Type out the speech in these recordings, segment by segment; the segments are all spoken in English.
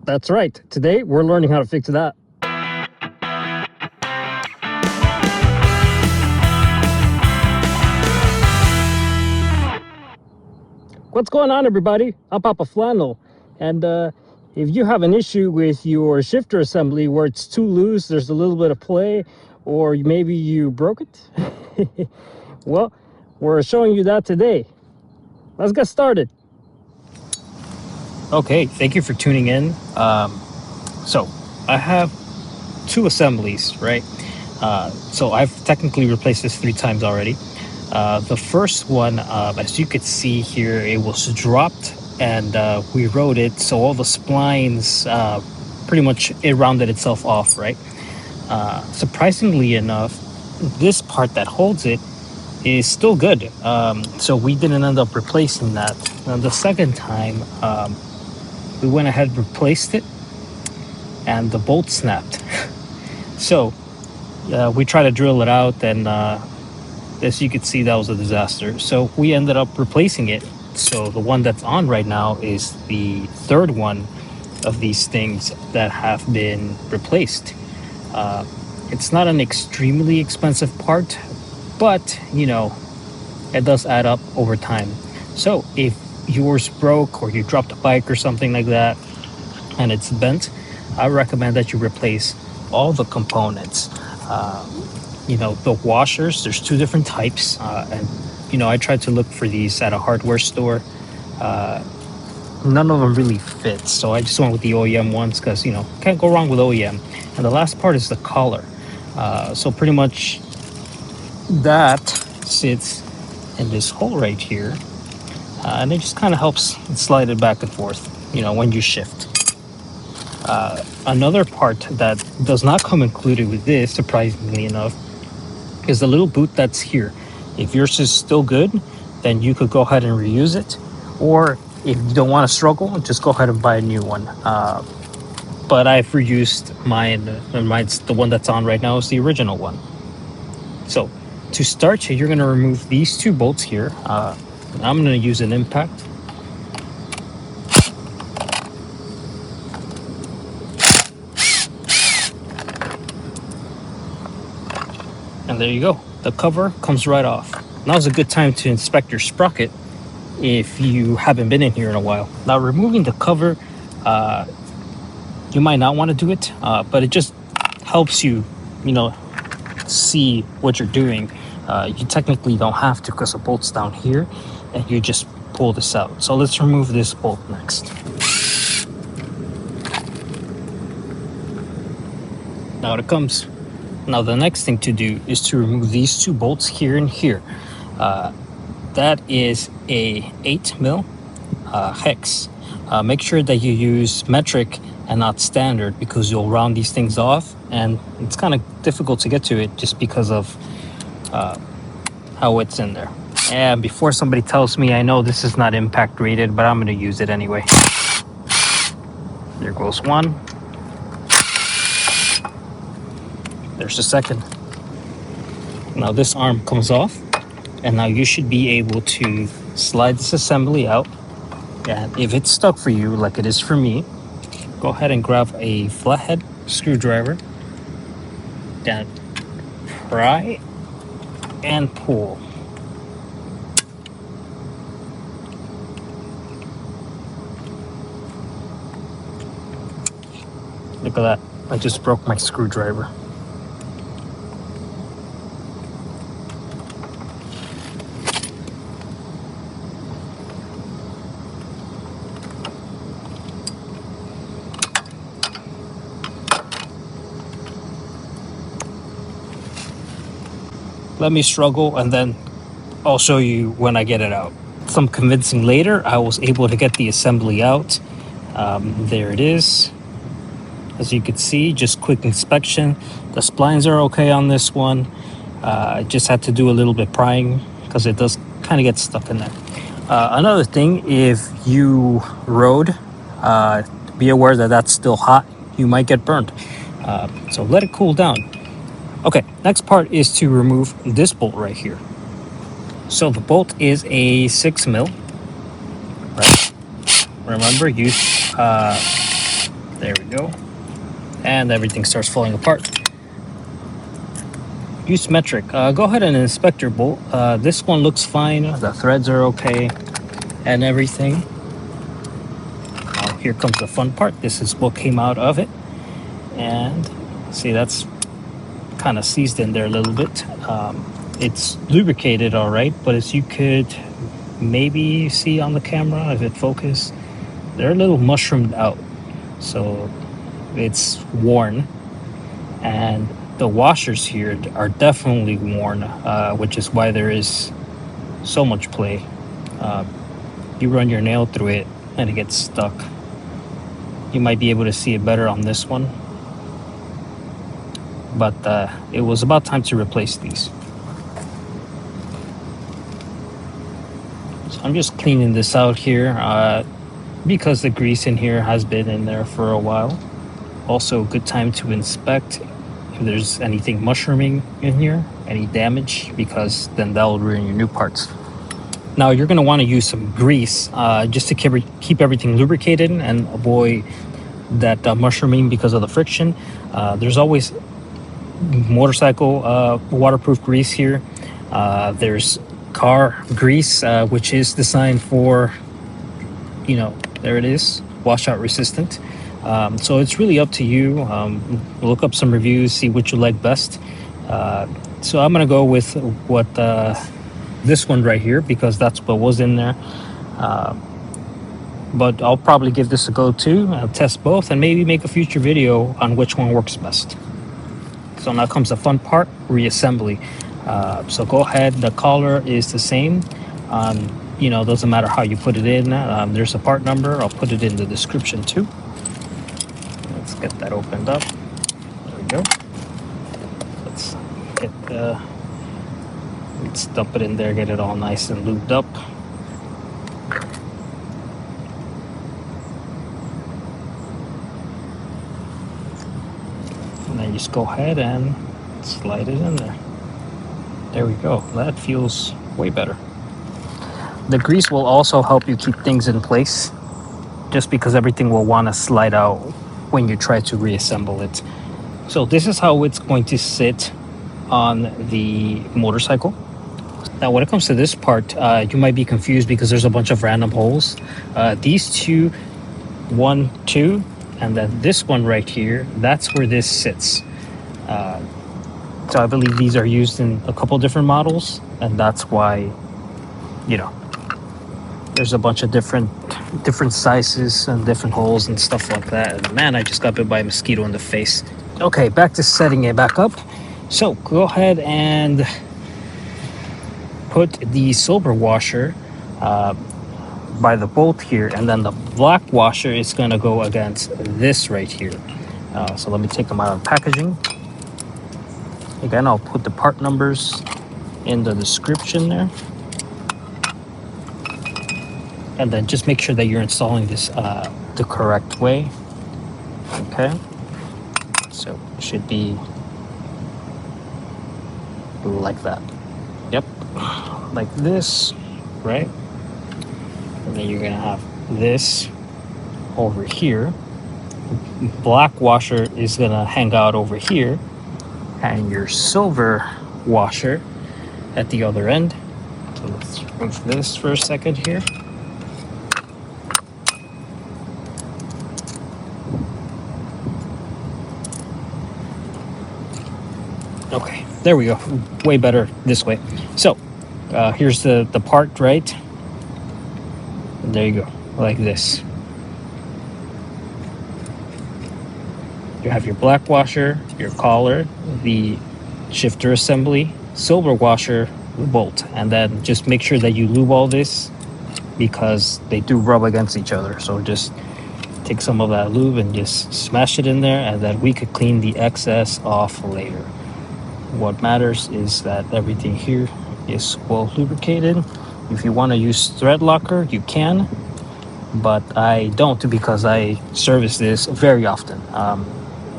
That's right. Today, we're learning how to fix that. What's going on, everybody? I'm Papa Flannel. And if you have an issue with your shifter assembly where it's too loose, there's a little bit of play, or maybe you broke it, well, we're showing you that today. Let's get started. Okay, thank you for tuning in. So I have two assemblies, right? So I've technically replaced this 3 times already. The first one, as you could see here, it was dropped and we rode it, so all the splines, pretty much it rounded itself off, right? Surprisingly enough, this part that holds it is still good. So we didn't end up replacing that. And the second time, we went ahead and replaced it and the bolt snapped. So we tried to drill it out, and as you can see, that was a disaster. So we ended up replacing it. So the one that's on right now is the third one of these things that have been replaced. It's not an extremely expensive part, but you know, it does add up over time. So if yours broke or you dropped a bike or something like that and it's bent, I recommend that you replace all the components. You know, the washers, there's 2 different types, and you know, I tried to look for these at a hardware store. None of them really fit, so I just went with the OEM ones because, you know, can't go wrong with OEM. And the last part is the collar. So pretty much that sits in this hole right here, and it just kind of helps slide it back and forth, you know, when you shift. Another part that does not come included with this, surprisingly enough, is the little boot that's here. If yours is still good, then you could go ahead and reuse it, or if you don't want to struggle, just go ahead and buy a new one. But I've reused mine, and mine's the one that's on right now is the original one. So to start, you're going to remove these 2 bolts here. I'm going to use an impact. And there you go. The cover comes right off. Now's a good time to inspect your sprocket if you haven't been in here in a while. Now, removing the cover, you might not want to do it, but it just helps you, you know, see what you're doing. You technically don't have to because the bolt's down here, and you just pull this out. So let's remove this bolt next. Out it comes. Now the next thing to do is to remove these 2 bolts here and here. That is a 8mm hex. Make sure that you use metric and not standard, because you'll round these things off, and it's kind of difficult to get to it just because of how it's in there. And before somebody tells me, I know this is not impact rated, but I'm going to use it anyway. There goes one. There's the second. Now this arm comes off, and now you should be able to slide this assembly out. And if it's stuck for you, like it is for me, go ahead and grab a flathead screwdriver, and pry and pull. Look at that, I just broke my screwdriver. Let me struggle, and then I'll show you when I get it out. Some convincing later, I was able to get the assembly out. There it is. As you can see, just quick inspection. The splines are okay on this one. I just had to do a little bit prying because it does kind of get stuck in there. Another thing, if you rode, be aware that that's still hot. You might get burned. So let it cool down. Okay, next part is to remove this bolt right here. So the bolt is a 6mm. right? Remember, use there we go, and everything starts falling apart. Use metric. Go ahead and inspect your bolt. This one looks fine, the threads are okay and everything. Now here comes the fun part. This is what came out of it, and see, that's kind of seized in there a little bit. It's lubricated all right, but as you could maybe see on the camera, if it focused, they're a little mushroomed out, so it's worn. And the washers here are definitely worn, which is why there is so much play. You run your nail through it and it gets stuck. You might be able to see it better on this one, but it was about time to replace these. So I'm just cleaning this out here because the grease in here has been in there for a while. Also a good time to inspect if there's anything mushrooming in here, any damage, because then that'll ruin your new parts. Now you're going to want to use some grease just to keep everything lubricated and avoid that mushrooming because of the friction. There's always motorcycle waterproof grease here. There's car grease, which is designed for, you know, there it is, washout resistant. So it's really up to you. Look up some reviews, see what you like best. So I'm gonna go with what this one right here, because that's what was in there. But I'll probably give this a go too. I'll test both and maybe make a future video on which one works best. So now comes the fun part, reassembly. So go ahead, the collar is the same. You know, doesn't matter how you put it in. There's a part number, I'll put it in the description too. Let's get that opened up. There we go. Let's let's dump it in there, get it all nice and lubed up. And then just go ahead and slide it in there. There we go. That feels way better. The grease will also help you keep things in place, just because everything will want to slide out when you try to reassemble it. So this is how it's going to sit on the motorcycle. Now when it comes to this part, you might be confused because there's a bunch of random holes. These two, 1, 2, and then this one right here, that's where this sits. So I believe these are used in a couple different models, and that's why, you know, there's a bunch of different sizes and different holes and stuff like that. And man, I just got bit by a mosquito in the face. Okay, back to setting it back up. So go ahead and put the silver washer by the bolt here, and then the black washer is going to go against this right here. So let me take them out of the packaging. Again, I'll put the part numbers in the description there. And then just make sure that you're installing this the correct way. Okay, so it should be like that. Yep, like this, right? And then you're gonna have this over here. Black washer is gonna hang out over here, and your silver washer at the other end. So let's remove this for a second here. Okay, there we go. Way better this way. So here's the part, right? And there you go, like this. You have your black washer, your collar, the shifter assembly, silver washer, bolt, and then just make sure that you lube all this because they do rub against each other. So just take some of that lube and just smash it in there, and then we could clean the excess off later. What matters is that everything here is well lubricated. If you want to use thread locker, you can, but I don't because I service this very often.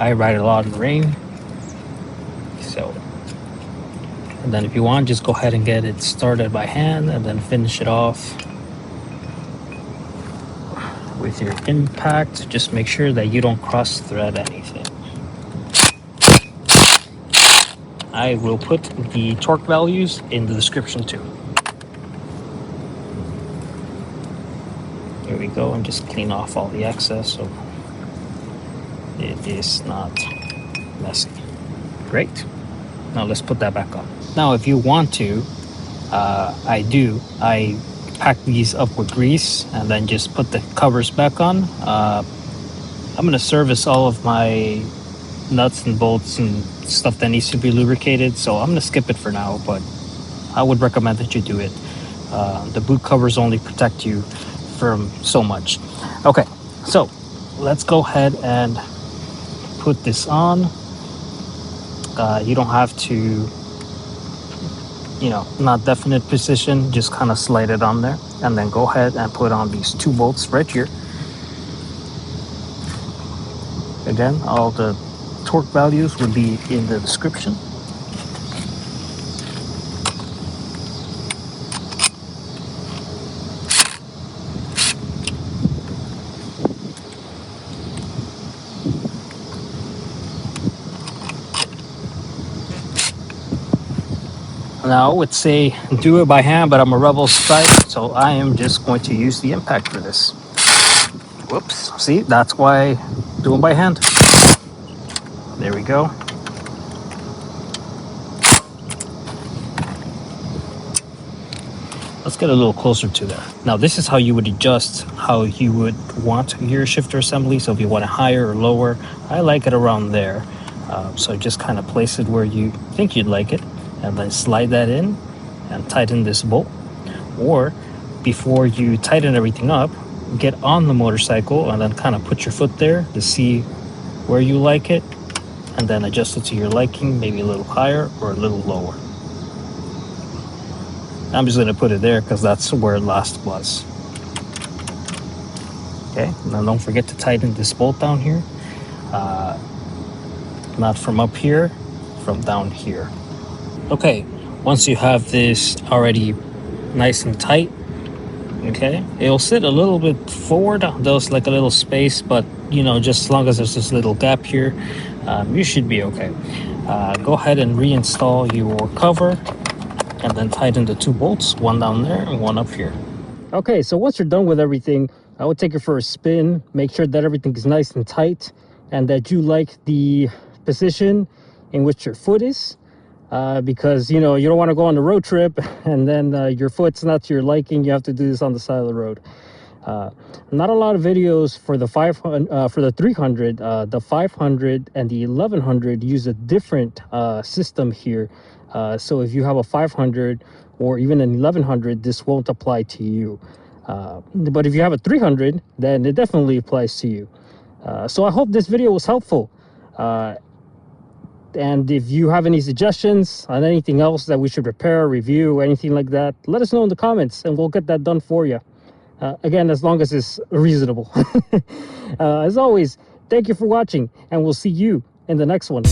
I ride a lot in the rain, so. And then if you want, just go ahead and get it started by hand and then finish it off with your impact. Just make sure that you don't cross thread anything. I will put the torque values in the description too. There we go, and just clean off all the excess so it is not messy. Great. Now let's put that back on. Now if you want to, I pack these up with grease and then just put the covers back on. I'm going to service all of my nuts and bolts and stuff that needs to be lubricated, so I'm going to skip it for now, but I would recommend that you do it. The boot covers only protect you from so much. Okay, so let's go ahead and put this on. You don't have to, not definite position, just kind of slide it on there, and then go ahead and put on these 2 bolts right here. Again, all the torque values will be in the description. Now I would say do it by hand, but I'm a rebel type, so I am just going to use the impact for this. Whoops, see, that's why I do it by hand. There we go. Let's get a little closer to that. Now this is how you would adjust how you would want your shifter assembly. So if you want it higher or lower, I like it around there. So just kind of place it where you think you'd like it, and then slide that in and tighten this bolt. Or before you tighten everything up, get on the motorcycle and then kind of put your foot there to see where you like it, and then adjust it to your liking, maybe a little higher or a little lower. I'm just going to put it there because that's where it last was. Okay, now don't forget to tighten this bolt down here. Not from up here, from down here. Okay, once you have this already nice and tight, okay, it'll sit a little bit forward. There's like a little space, but just as long as there's this little gap here, you should be okay. Go ahead and reinstall your cover, and then tighten the 2 bolts, one down there and one up here. Okay, so once you're done with everything, I would take it for a spin, make sure that everything is nice and tight and that you like the position in which your foot is, because you don't want to go on a road trip and then your foot's not to your liking. You have to do this on the side of the road. Not a lot of videos for the 500, for the 300, the 500 and the 1100 use a different system here. So if you have a 500 or even an 1100, this won't apply to you. But if you have a 300, then it definitely applies to you. So I hope this video was helpful. And if you have any suggestions on anything else that we should repair, review, anything like that, let us know in the comments and we'll get that done for you. Again, as long as it's reasonable. As always, thank you for watching, and we'll see you in the next one.